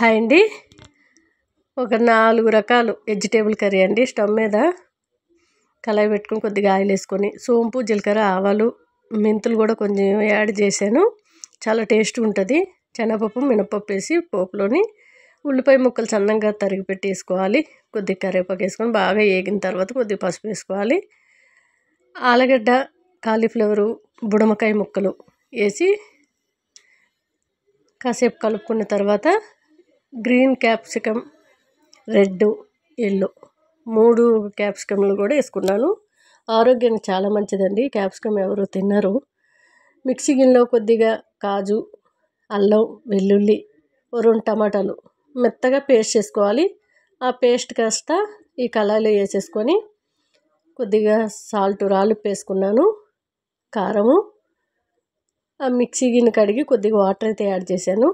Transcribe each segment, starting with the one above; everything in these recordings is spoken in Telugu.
హాయ్ అండి. ఒక 4 రకాలు వెజిటేబుల్ కర్రీ అండి. స్టవ్ మీద కళాయి పెట్టుకొని కొద్దిగా ఆయిల్ వేసుకొని సోంపు, జీలకర్ర, ఆవాలు, మెంతులు కూడా కొంచెం యాడ్ చేశాను. చాలా టేస్ట్గా ఉంటుంది. శనగపప్పు, మినపప్పు వేసి పోపులోని ఉల్లిపాయ ముక్కలు సన్నంగా తరిగి పెట్టి వేసుకోవాలి. కొద్దిగా కరివేపాకు వేసుకొని బాగా వేగిన తర్వాత కొద్దిగా పసుపు వేసుకోవాలి. ఆలుగడ్డ, కాలీఫ్లవరు, బుడమకాయ ముక్కలు వేసి కాసేపు కలుపుకున్న తర్వాత గ్రీన్ క్యాప్సికమ్, రెడ్, ఎల్లో 3 క్యాప్సికమ్లు కూడా వేసుకున్నాను. ఆరోగ్యానికి చాలా మంచిదండి. క్యాప్సికమ్ ఎవరు తినరు. మిక్సీ గిన్నెలో కొద్దిగా కాజు, అల్లం, వెల్లుల్లి, 2 టమాటాలు మెత్తగా పేస్ట్ చేసుకోవాలి. ఆ పేస్ట్ కాస్త ఈ కళాయిలో వేసేసుకొని కొద్దిగా సాల్ట్, రాళ్ళుప్పు వేసుకున్నాను. కారము, ఆ మిక్సీ గిన్నె కడిగి కొద్దిగా వాటర్ అయితే యాడ్ చేశాను.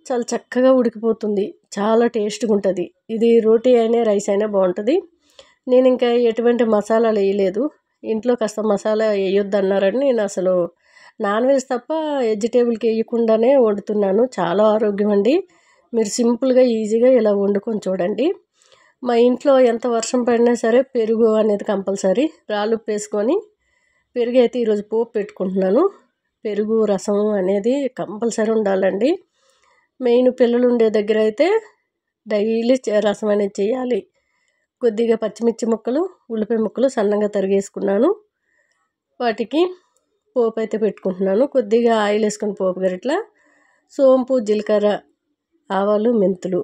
చాలా చక్కగా ఉడికిపోతుంది. చాలా టేస్ట్గా ఉంటుంది. ఇది రోటీ అయినా రైస్ అయినా బాగుంటుంది. నేను ఇంకా ఎటువంటి మసాలాలు వేయలేదు. ఇంట్లో కాస్త మసాలా వేయొద్దు అన్నారని నేను అసలు నాన్ వెజ్ తప్ప వెజిటేబుల్కి వేయకుండానే వండుతున్నాను. చాలా ఆరోగ్యం అండి. మీరు సింపుల్గా ఈజీగా ఇలా వండుకొని చూడండి. మా ఇంట్లో ఎంత వర్షం పడినా సరే పెరుగు అనేది కంపల్సరీ. రాళ్ళుప్పు వేసుకొని పెరుగు అయితే ఈరోజు పోపు పెట్టుకుంటున్నాను. పెరుగు రసం అనేది కంపల్సరీ ఉండాలండి. మెయిన్ పిల్లలు ఉండే దగ్గర అయితే డైలీ రసం అనేది చేయాలి. కొద్దిగా పచ్చిమిర్చి ముక్కలు, ఉల్లిపాయ ముక్కలు సన్నగా తరిగేసుకున్నాను. వాటికి పోపు అయితే పెట్టుకుంటున్నాను. కొద్దిగా ఆయిల్ వేసుకొని పోపు గరిట్ల సోంపు, జీలకర్ర, ఆవాలు, మెంతులు,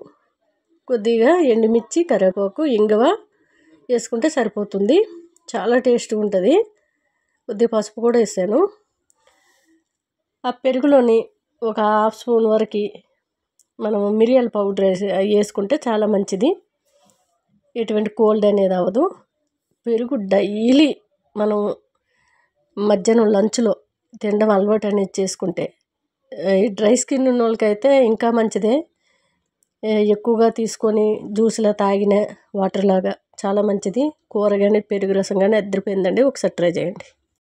కొద్దిగా ఎండుమిర్చి, కరివేపాకు, ఇంగువ వేసుకుంటే సరిపోతుంది. చాలా టేస్ట్గా ఉంటుంది. కొద్దిగా పసుపు కూడా వేసాను. ఆ పెరుగులోని ఒక హాఫ్ స్పూన్ వరకు మనం మిరియాల పౌడర్ వేసుకుంటే చాలా మంచిది. ఎటువంటి కోల్డ్ అనేది అవ్వదు. పెరుగు డైలీ మనం మధ్యాహ్నం లంచ్లో తినడం అలవాటు అనేది చేసుకుంటే డ్రై స్కిన్ ఉన్న వాళ్ళకైతే ఇంకా మంచిదే. ఎక్కువగా తీసుకొని జ్యూస్లా తాగిన వాటర్ లాగా చాలా మంచిది. కూర కానీ పెరుగు రసం కానీ అద్దరిపోయిందండి. ఒకసారి ట్రై చేయండి.